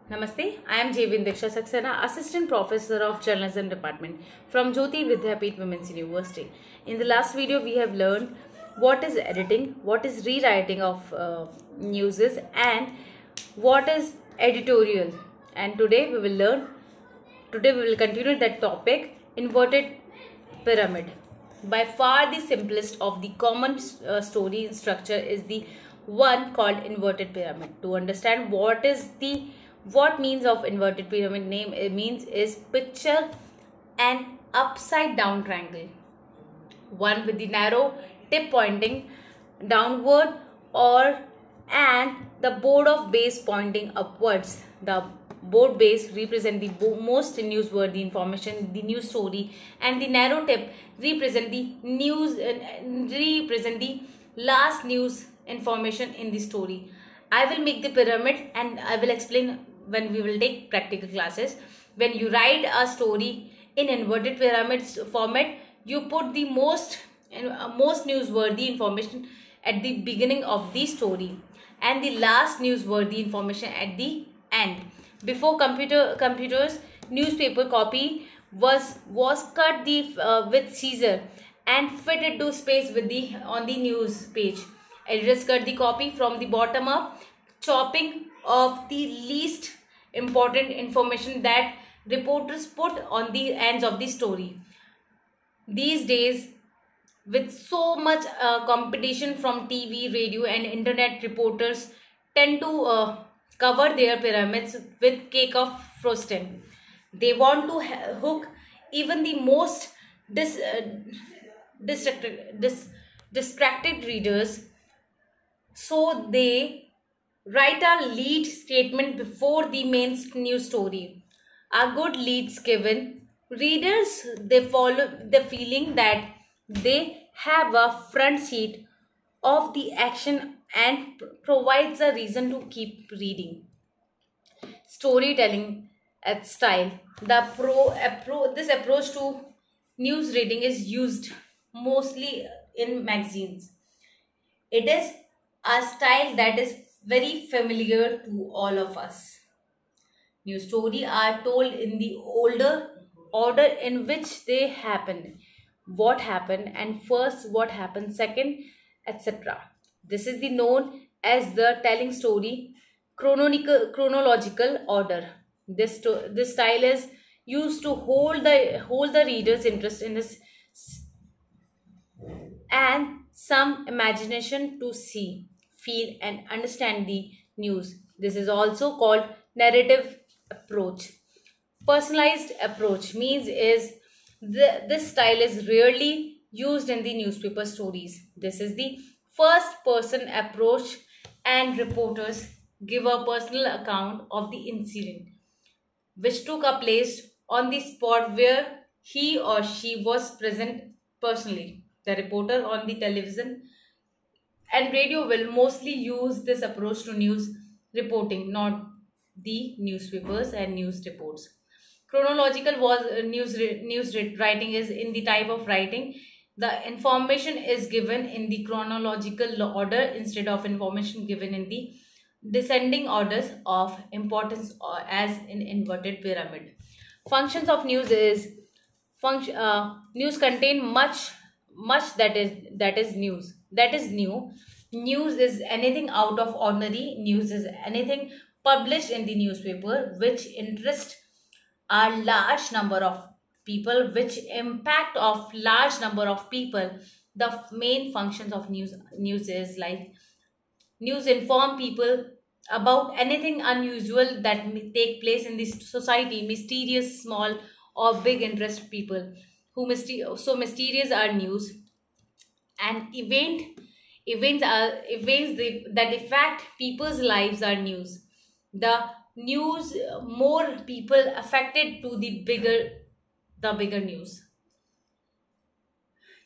Namaste, I am Jevin Diksha Saxena, Assistant Professor of Journalism Department from Jyoti Vidyapeeth Women's University. In the last video, we have learned what is editing, what is rewriting of news and what is editorial. And today we will continue that topic, inverted pyramid. By far the simplest of the common story structure is the one called inverted pyramid. To understand what means of inverted pyramid name it means is picture an upside down triangle, one with the narrow tip pointing downward or and the board of base pointing upwards. The board base represent the most newsworthy information, the news story, and the narrow tip represent the last news information in the story. I will make the pyramid and I will explain when we will take practical classes. When you write a story in inverted pyramids format, you put the most newsworthy information at the beginning of the story and the last newsworthy information at the end. Before computers, newspaper copy was cut with scissor and fit into space on the news page. Editors cut the copy from the bottom up, chopping off the least important information that reporters put on the ends of the story. These days, with so much competition from TV, radio and internet, reporters tend to cover their pyramids with cake of frosting. They want to hook even the most distracted readers, so they write a lead statement before the main news story. A good leads given readers, they follow the feeling that they have a front seat of the action and provides a reason to keep reading. Storytelling style. This approach to news reading is used mostly in magazines. It is a style that is very familiar to all of us. News stories are told in the older order in which they happened. What happened and first what happened second, etc. This is the known as the telling story chronological order. This style is used to hold the reader's interest in this and some imagination to see, feel and understand the news. This is also called narrative approach. Personalized approach means this style is rarely used in the newspaper stories. This is the first person approach and reporters give a personal account of the incident which took a place on the spot where he or she was present personally. The reporter on the television and radio will mostly use this approach to news reporting, not the newspapers and news reports. Chronological was news writing is in the type of writing. The information is given in the chronological order instead of information given in the descending orders of importance or as in inverted pyramid. Functions of news is news contain much that is new. News is anything out of ordinary. News is anything published in the newspaper which interest a large number of people, which impact of large number of people. The main functions of news is like news inform people about anything unusual that may take place in this society. Mysterious small or big interest people who so mysterious are news and that affect people's lives are news. The news more people affected to the bigger news.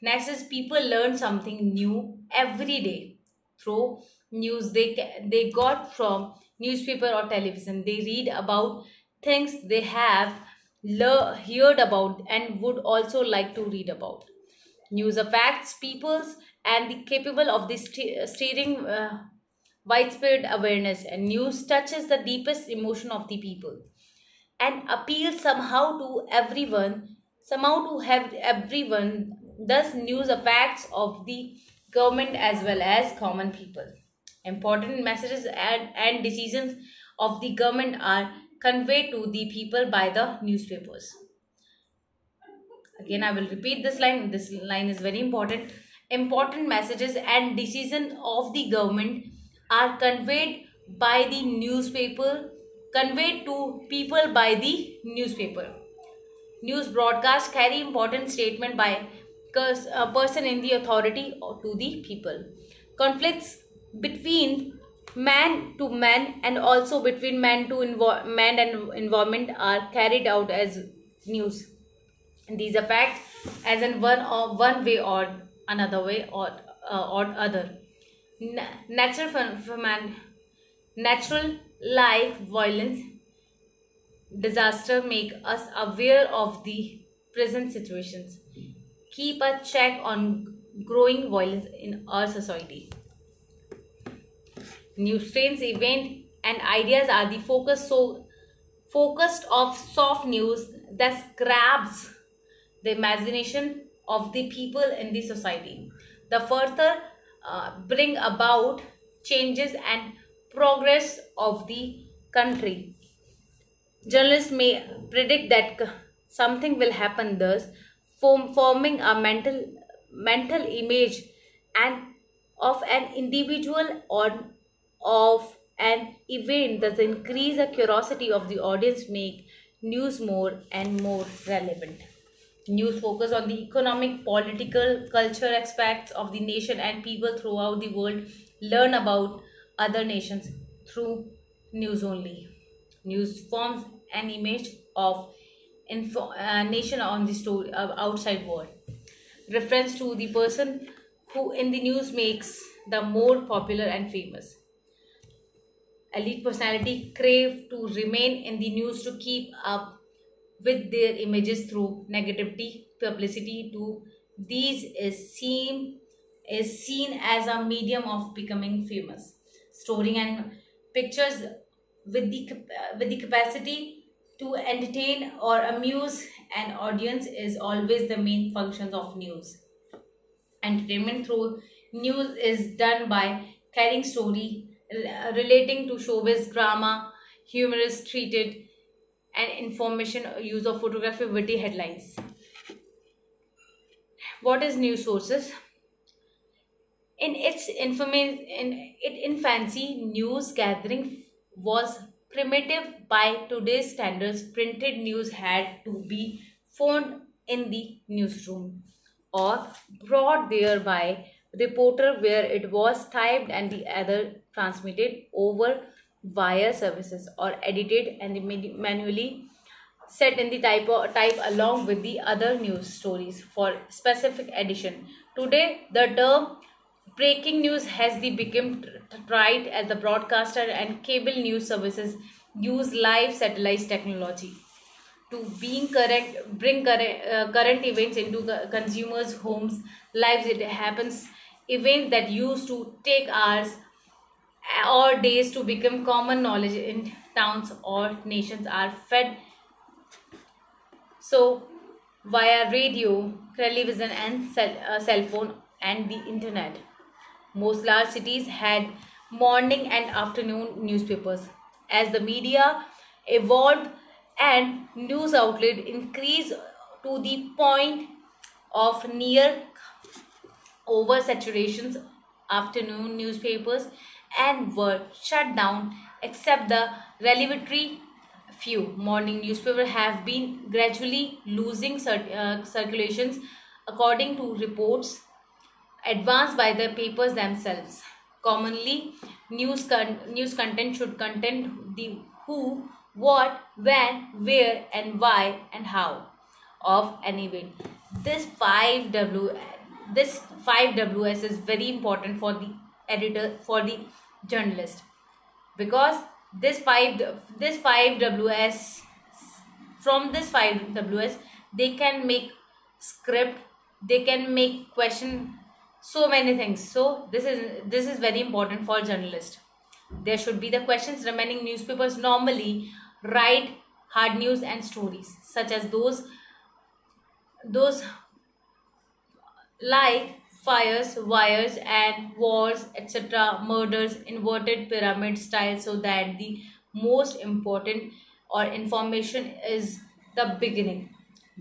Next is people learn something new every day through news they got from newspaper or television. They read about things they have heard about and would also like to read about. News affects people's and the capable of the steering widespread awareness, and news touches the deepest emotion of the people and appeals somehow to have everyone. Thus, news affects of the government as well as common people. Important messages and decisions of the government are conveyed to the people by the newspapers. Again, I will repeat this line. This line is very important. Important messages and decisions of the government are by the newspaper, conveyed to people by the newspaper. News broadcast carry important statement by a person in the authority or to the people. Conflicts between man to man and also between man and environment are carried out as news. And these affect as in one way or another way or other. Natural phenomenon, natural life, violence, disaster make us aware of the present situations. Keep a check on growing violence in our society. News trends, event, and ideas are the focused of soft news that grabs the imagination of the people in the society. The further bring about changes and progress of the country. Journalists may predict that something will happen, thus forming a mental image and of an individual or of an event. Thus, increase the curiosity of the audience, make news more and more relevant. News focus on the economic, political, cultural aspects of the nation, and people throughout the world learn about other nations through news only. News forms an image of nation on the story outside world. Reference to the person who in the news makes the more popular and famous. Elite personality crave to remain in the news to keep up with their images through negativity, publicity to these is seen as a medium of becoming famous. Storing and pictures with the capacity to entertain or amuse an audience is always the main functions of news. Entertainment through news is done by carrying story relating to showbiz, drama, humorous treated, and information use of photography, witty headlines. What is news sources? In its infancy, news gathering was primitive by today's standards. Printed news had to be found in the newsroom or brought there by reporter, where it was typed and the other transmitted over wire services or edited and manually set in the type along with the other news stories for specific edition. Today, the term breaking news has become tried as the broadcaster and cable news services use live satellite technology to bring current events into the consumers' homes lives. It happens events that used to take hours or days to become common knowledge in towns or nations are fed so via radio, television, and cell phone and the internet. Most large cities had morning and afternoon newspapers. As the media evolved and news outlet increased to the point of near oversaturations, afternoon newspapers and were shut down except the relevatory few. Morning newspapers have been gradually losing circulations according to reports advanced by the papers themselves. Commonly, news content should contain the who, what, when, where, and why, and how of an event. This 5W, this 5Ws is very important for the editor, for the journalist, because this 5Ws, from this 5Ws they can make script, they can make question, so many things. So this is very important for journalist. There should be the questions. Remaining newspapers normally write hard news and stories, such as those like fires, wires, and wars, etc., murders, inverted pyramid style, so that the most important or information is the beginning.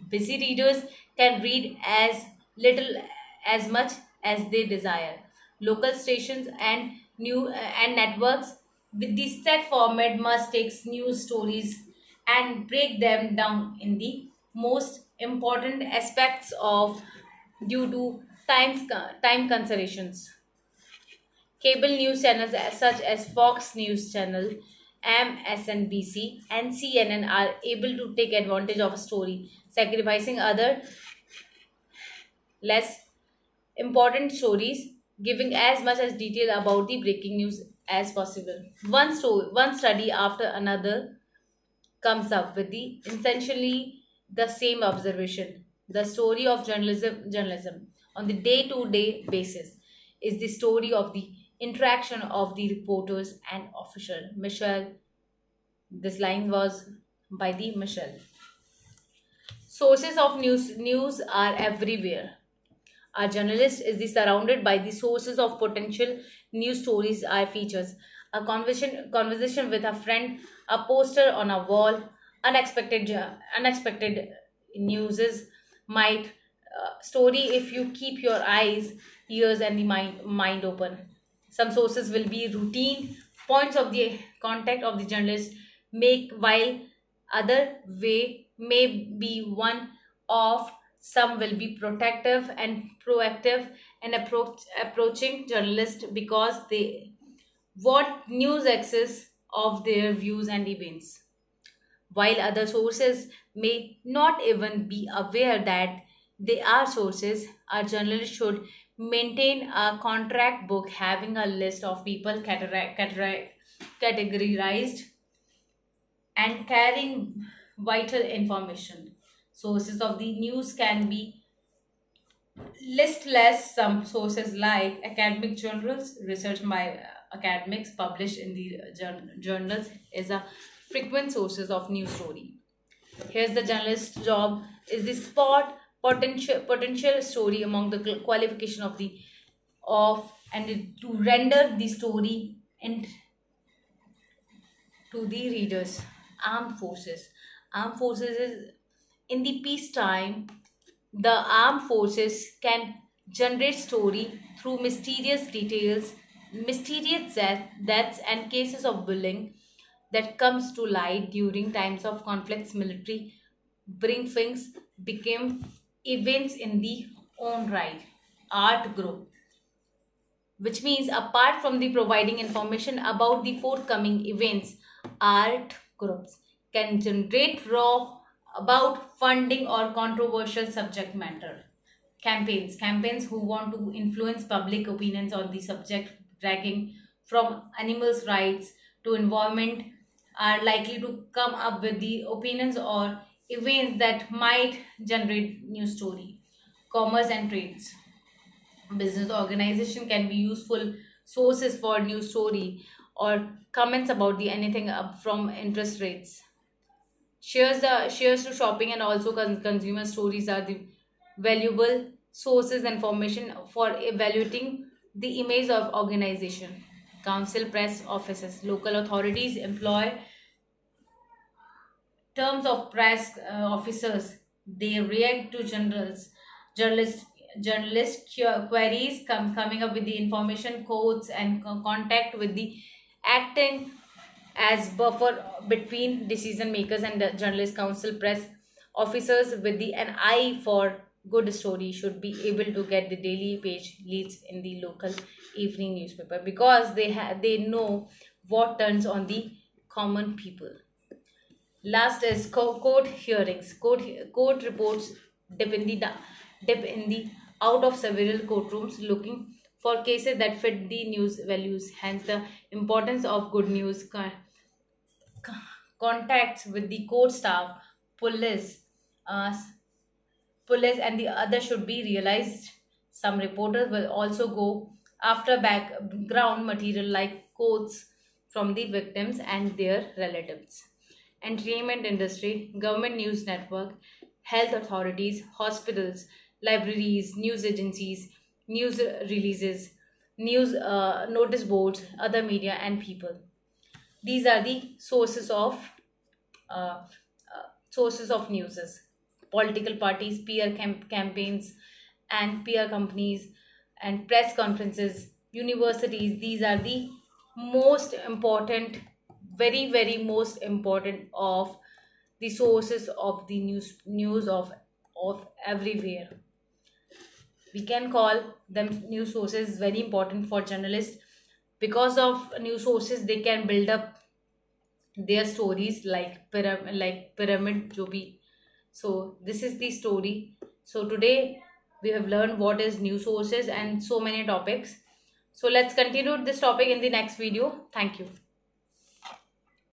Busy readers can read as little as much as they desire. Local stations and networks with the set format must take news stories and break them down in the most important aspects of due to time considerations. Cable news channels such as Fox News Channel, MSNBC, and CNN are able to take advantage of a story, sacrificing other less important stories, giving as much as detail about the breaking news as possible. One study after another comes up with the essentially the same observation. The story of journalism on the day-to-day basis is the story of the interaction of the reporters and official. Michelle, this line was by the Michelle. Sources of news are everywhere. Our journalist is the surrounded by the sources of potential news stories are features. A conversation with a friend, a poster on a wall, unexpected newses might story if you keep your eyes, ears, and the mind open. Some sources will be routine points of the contact of the journalist make, while other way may be one of some will be protective and proactive and approaching journalists because they want news access of their views and events, while other sources may not even be aware that they are sources. A journalist should maintain a contract book having a list of people categorized and carrying vital information. Sources of the news can be listless. Some sources like academic journals, research by academics published in the journals is a frequent sources of news story. Here's the journalist's job is the spot potential story among the qualification of the of and to render the story and to the readers. Armed forces. Armed forces is in the peacetime. The armed forces can generate story through mysterious details, mysterious deaths, and cases of bullying that comes to light during times of conflicts. Military briefings became events in the own right. Art group, which means apart from the providing information about the forthcoming events, art groups can generate raw about funding or controversial subject matter. Campaigns who want to influence public opinions on the subject, dragging from animals rights to environment, are likely to come up with the opinions or events that might generate news story. Commerce and trades. Business organization can be useful sources for news story or comments about the anything up from interest rates. Shares to shopping and also consumer stories are the valuable sources information for evaluating the image of organization. Council press offices. Local authorities employ terms of press officers. They react to journalists, queries, coming up with the information codes and contact with the acting as buffer between decision makers and the journalist. Council press officers with the an eye for good story should be able to get the daily page leads in the local evening newspaper because they know what turns on the common people. Last is court hearings. Court reports dip in the dip in the out of several courtrooms looking for cases that fit the news values. Hence, the importance of good news contacts with the court staff, police, uh, police, and the other should be realized. Some reporters will also go after background material like quotes from the victims and their relatives. Entertainment industry, government news network, health authorities, hospitals, libraries, news agencies, news releases, news notice boards, other media, and people. These are the uh, sources of newses. Political parties, campaigns, and peer companies, and press conferences, universities. These are the most important, very most important of the sources of the news of everywhere. We can call them news sources. Very important for journalists. Because of news sources, they can build up their stories like pyramid जो भी. So this is the story. So today we have learned what is news sources and so many topics. So let's continue this topic in the next video. Thank you.